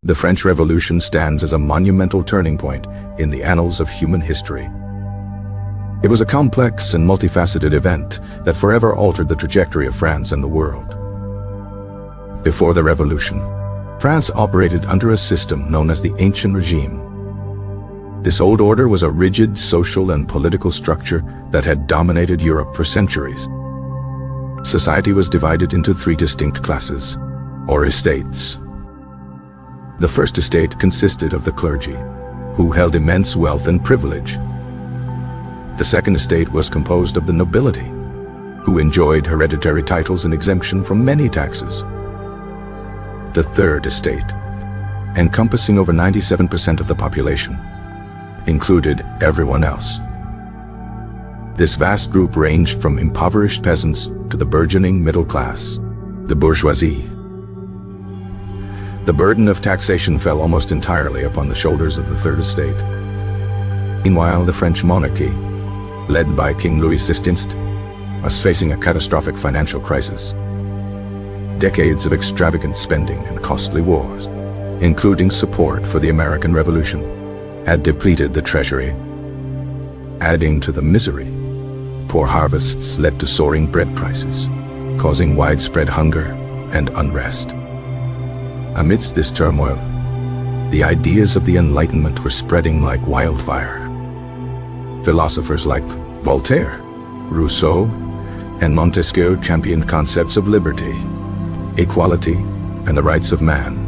The French Revolution stands as a monumental turning point in the annals of human history. It was a complex and multifaceted event that forever altered the trajectory of France and the world. Before the Revolution, France operated under a system known as the ancien regime. This old order was a rigid social and political structure that had dominated Europe for centuries. Society was divided into three distinct classes, or estates. The first estate consisted of the clergy, who held immense wealth and privilege. The second estate was composed of the nobility, who enjoyed hereditary titles and exemption from many taxes. The third estate, encompassing over 97% of the population, included everyone else. This vast group ranged from impoverished peasants to the burgeoning middle class, the bourgeoisie. The burden of taxation fell almost entirely upon the shoulders of the third estate. Meanwhile, the French monarchy, led by King Louis XVI, was facing a catastrophic financial crisis. Decades of extravagant spending and costly wars, including support for the American Revolution, had depleted the treasury. Adding to the misery, poor harvests led to soaring bread prices, causing widespread hunger and unrest. Amidst this turmoil, the ideas of the Enlightenment were spreading like wildfire. Philosophers like Voltaire, Rousseau, and Montesquieu championed concepts of liberty, equality, and the rights of man.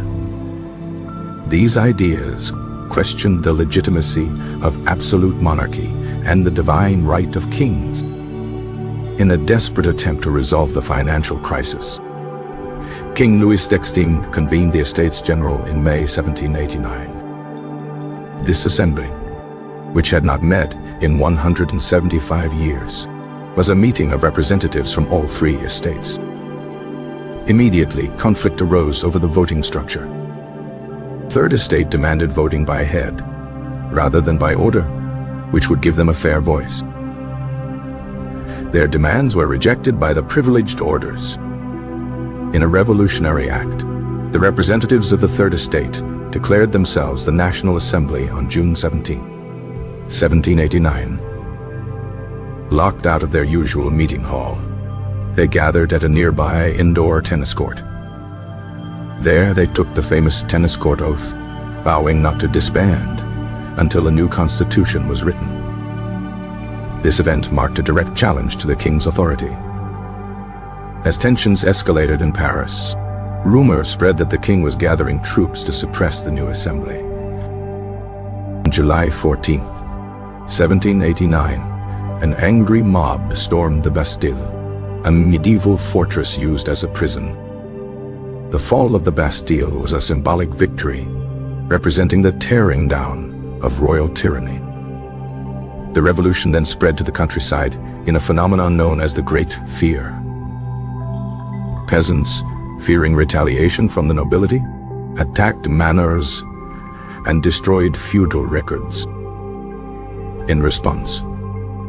These ideas questioned the legitimacy of absolute monarchy and the divine right of kings. In a desperate attempt to resolve the financial crisis, King Louis XVI convened the Estates General in May 1789. This assembly, which had not met in 175 years, was a meeting of representatives from all three estates. Immediately, conflict arose over the voting structure. Third Estate demanded voting by head, rather than by order, which would give them a fair voice. Their demands were rejected by the privileged orders. In a revolutionary act, the representatives of the Third Estate declared themselves the National Assembly on June 17, 1789. Locked out of their usual meeting hall, they gathered at a nearby indoor tennis court. There they took the famous tennis court oath, vowing not to disband until a new constitution was written. This event marked a direct challenge to the king's authority. As tensions escalated in Paris, rumor spread that the king was gathering troops to suppress the new assembly. On July 14, 1789, an angry mob stormed the Bastille, a medieval fortress used as a prison. The fall of the Bastille was a symbolic victory, representing the tearing down of royal tyranny. The revolution then spread to the countryside in a phenomenon known as the Great Fear. Peasants, fearing retaliation from the nobility, attacked manors and destroyed feudal records. In response,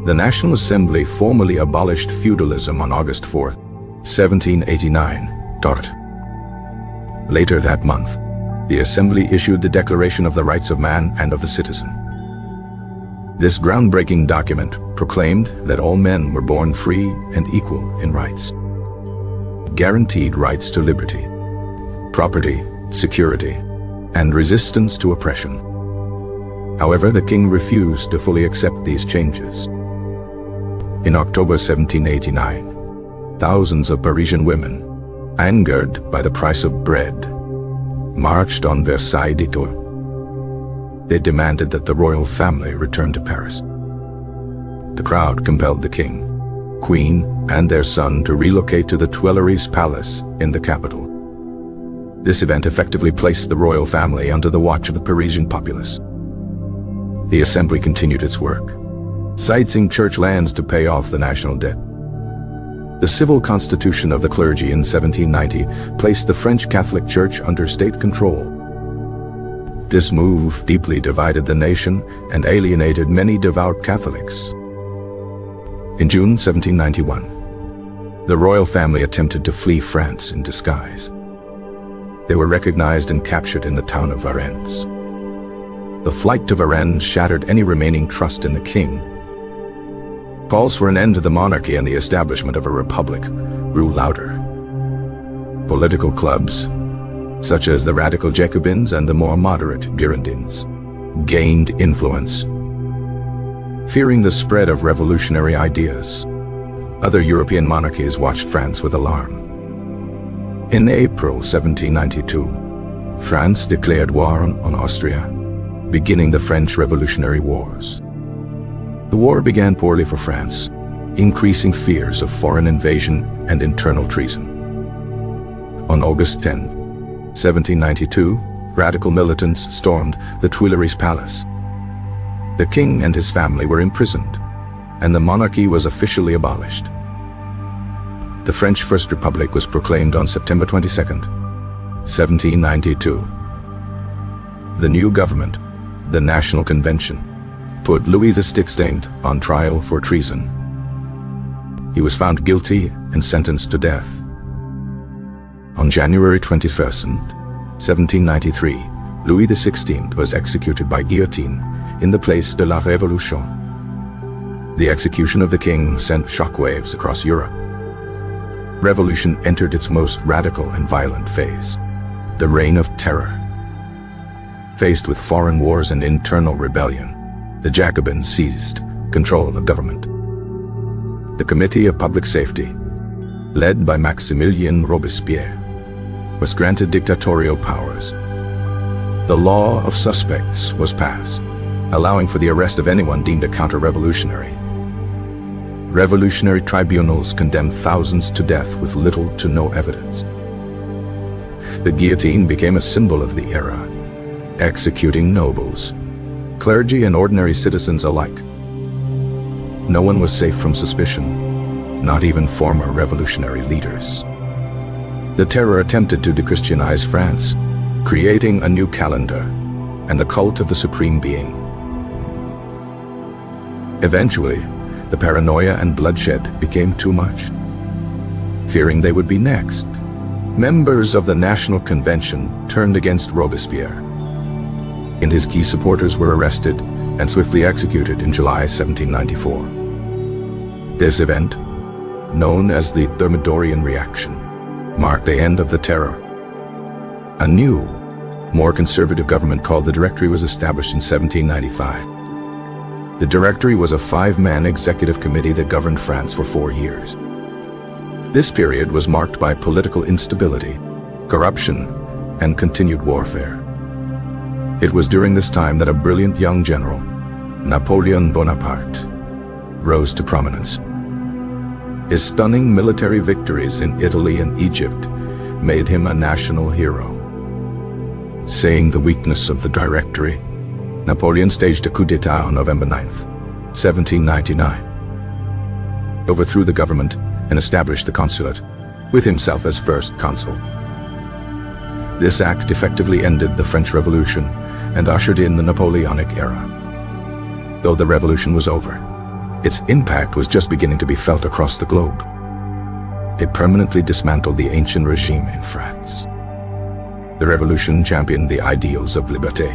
the National Assembly formally abolished feudalism on August 4, 1789. Later that month, the Assembly issued the Declaration of the Rights of Man and of the Citizen. This groundbreaking document proclaimed that all men were born free and equal in rights. Guaranteed rights to liberty, property, security, and resistance to oppression. However, the king refused to fully accept these changes. In October 1789, thousands of Parisian women, angered by the price of bread, marched on Versailles Detour. They demanded that the royal family return to Paris. The crowd compelled the king, queen, and their son to relocate to the Tuileries Palace in the capital. This event effectively placed the royal family under the watch of the Parisian populace. The assembly continued its work, seizing church lands to pay off the national debt. The civil constitution of the clergy in 1790 placed the French Catholic Church under state control. This move deeply divided the nation and alienated many devout Catholics. In June 1791, The royal family attempted to flee France in disguise. They were recognized and captured in the town of Varennes. The flight to Varennes shattered any remaining trust in the king. Calls for an end to the monarchy and the establishment of a republic grew louder. Political clubs, such as the radical Jacobins and the more moderate Girondins, gained influence. Fearing the spread of revolutionary ideas, other European monarchies watched France with alarm. In April 1792, France declared war on Austria, beginning the French Revolutionary Wars. The war began poorly for France, increasing fears of foreign invasion and internal treason. On August 10, 1792, radical militants stormed the Tuileries Palace. The king and his family were imprisoned, and the monarchy was officially abolished. The French First Republic was proclaimed on September 22, 1792. The new government, the National Convention, put Louis XVI on trial for treason. He was found guilty and sentenced to death. On January 21, 1793, Louis XVI was executed by guillotine in the Place de la Révolution. The execution of the king sent shockwaves across Europe. Revolution entered its most radical and violent phase, the Reign of Terror. Faced with foreign wars and internal rebellion, the Jacobins seized control of government. The Committee of Public Safety, led by Maximilien Robespierre, was granted dictatorial powers. The law of suspects was passed, allowing for the arrest of anyone deemed a counter-revolutionary. Revolutionary tribunals condemned thousands to death with little to no evidence. The guillotine became a symbol of the era, executing nobles, clergy and ordinary citizens alike. No one was safe from suspicion, not even former revolutionary leaders. The terror attempted to dechristianize France, creating a new calendar and the cult of the supreme being. Eventually, the paranoia and bloodshed became too much. Fearing they would be next, members of the National Convention turned against Robespierre, and his key supporters were arrested and swiftly executed in July 1794. This event, known as the Thermidorian Reaction, marked the end of the terror. A new, more conservative government called the Directory was established in 1795. The Directory was a 5-man executive committee that governed France for 4 years. This period was marked by political instability, corruption, and continued warfare. It was during this time that a brilliant young general, Napoleon Bonaparte, rose to prominence. His stunning military victories in Italy and Egypt made him a national hero. Seeing the weakness of the Directory, Napoleon staged a coup d'etat on November 9, 1799. Overthrew the government and established the consulate, with himself as first consul. This act effectively ended the French Revolution and ushered in the Napoleonic era. Though the revolution was over, its impact was just beginning to be felt across the globe. It permanently dismantled the ancient regime in France. The revolution championed the ideals of liberté,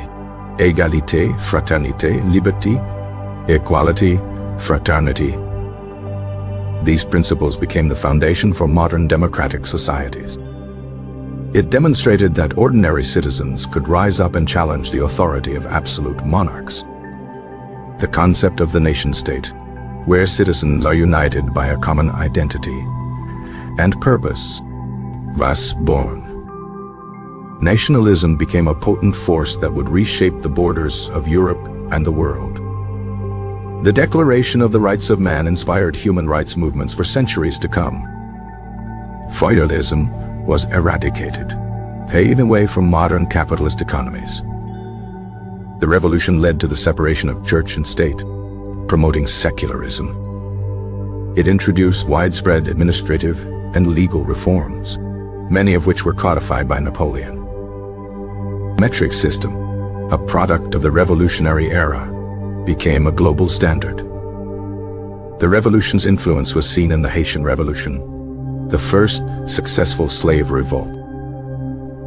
égalité, fraternité, liberty, equality, fraternity. These principles became the foundation for modern democratic societies. It demonstrated that ordinary citizens could rise up and challenge the authority of absolute monarchs. The concept of the nation-state, where citizens are united by a common identity and purpose, was born. Nationalism became a potent force that would reshape the borders of Europe and the world. The Declaration of the Rights of Man inspired human rights movements for centuries to come. Feudalism was eradicated, paving the way for modern capitalist economies. The revolution led to the separation of church and state, promoting secularism. It introduced widespread administrative and legal reforms, many of which were codified by Napoleon. Metric system, a product of the revolutionary era, became a global standard. The revolution's influence was seen in the Haitian Revolution, the first successful slave revolt.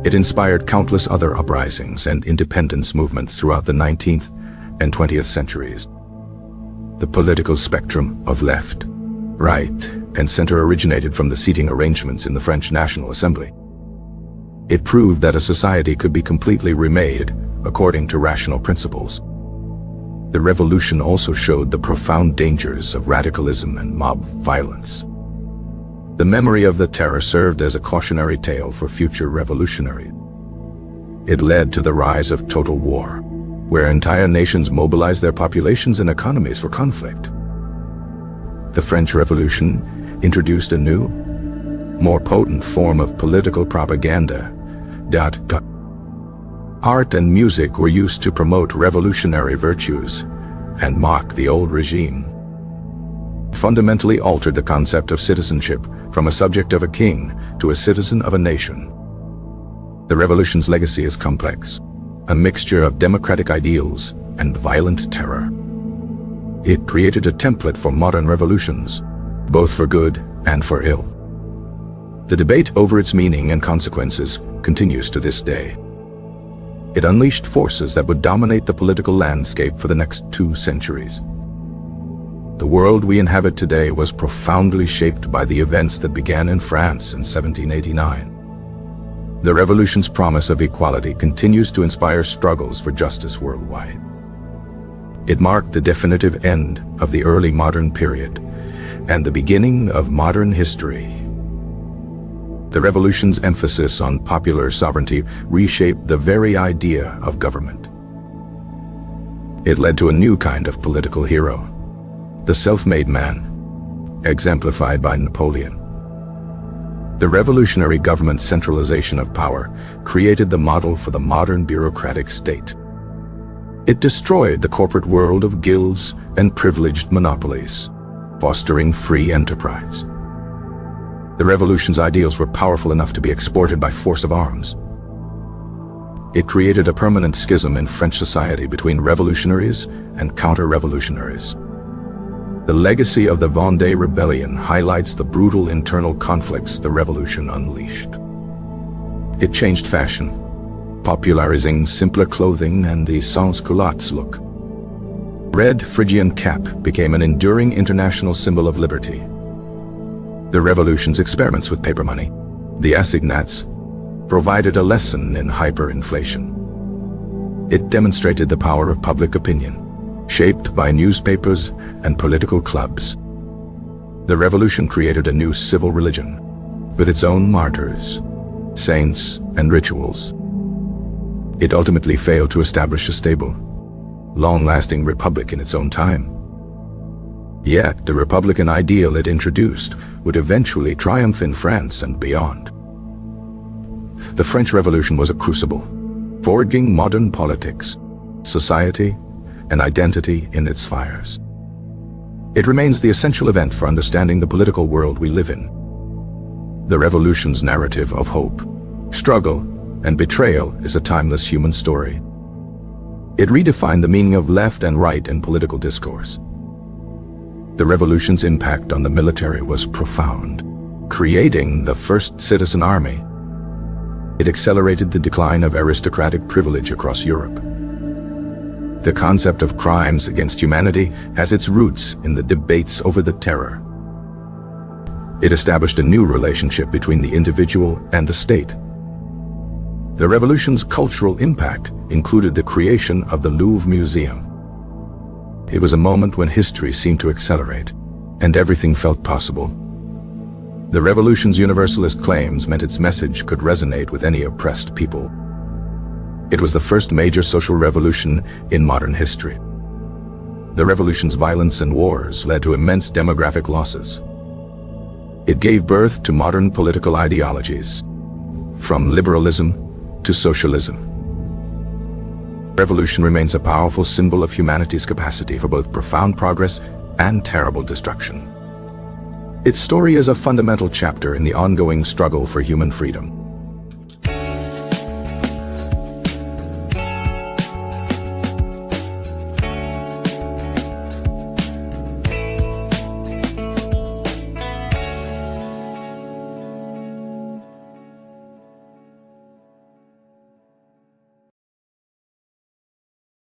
It inspired countless other uprisings and independence movements throughout the 19th and 20th centuries. The political spectrum of left, right, and center originated from the seating arrangements in the French National Assembly. It proved that a society could be completely remade according to rational principles. The revolution also showed the profound dangers of radicalism and mob violence. The memory of the terror served as a cautionary tale for future revolutionaries. It led to the rise of total war, where entire nations mobilized their populations and economies for conflict. The French Revolution introduced a new, more potent form of political propaganda. Art and music were used to promote revolutionary virtues and mock the old regime. Fundamentally altered the concept of citizenship from a subject of a king to a citizen of a nation. The revolution's legacy is complex, a mixture of democratic ideals and violent terror. It created a template for modern revolutions, both for good and for ill. The debate over its meaning and consequences continues to this day. It unleashed forces that would dominate the political landscape for the next 2 centuries. The world we inhabit today was profoundly shaped by the events that began in France in 1789. The revolution's promise of equality continues to inspire struggles for justice worldwide. It marked the definitive end of the early modern period and the beginning of modern history. The revolution's emphasis on popular sovereignty reshaped the very idea of government. It led to a new kind of political hero, the self-made man, exemplified by Napoleon. The revolutionary government's centralization of power created the model for the modern bureaucratic state. It destroyed the corporate world of guilds and privileged monopolies, fostering free enterprise. The revolution's ideals were powerful enough to be exported by force of arms. It created a permanent schism in French society between revolutionaries and counter-revolutionaries. The legacy of the Vendée Rebellion highlights the brutal internal conflicts the revolution unleashed. It changed fashion, popularizing simpler clothing and the sans-culottes look. Red Phrygian cap became an enduring international symbol of liberty. The revolution's experiments with paper money, the assignats, provided a lesson in hyperinflation. It demonstrated the power of public opinion, shaped by newspapers and political clubs. The revolution created a new civil religion, with its own martyrs, saints, and rituals. It ultimately failed to establish a stable, long-lasting republic in its own time. Yet, the republican ideal it introduced would eventually triumph in France and beyond. The French Revolution was a crucible, forging modern politics, society, and identity in its fires. It remains the essential event for understanding the political world we live in. The revolution's narrative of hope, struggle, and betrayal is a timeless human story. It redefined the meaning of left and right in political discourse. The revolution's impact on the military was profound, creating the first citizen army. It accelerated the decline of aristocratic privilege across Europe. The concept of crimes against humanity has its roots in the debates over the terror. It established a new relationship between the individual and the state. The revolution's cultural impact included the creation of the Louvre Museum. It was a moment when history seemed to accelerate, and everything felt possible. The revolution's universalist claims meant its message could resonate with any oppressed people. It was the first major social revolution in modern history. The revolution's violence and wars led to immense demographic losses. It gave birth to modern political ideologies, from liberalism to socialism. Revolution remains a powerful symbol of humanity's capacity for both profound progress and terrible destruction. Its story is a fundamental chapter in the ongoing struggle for human freedom.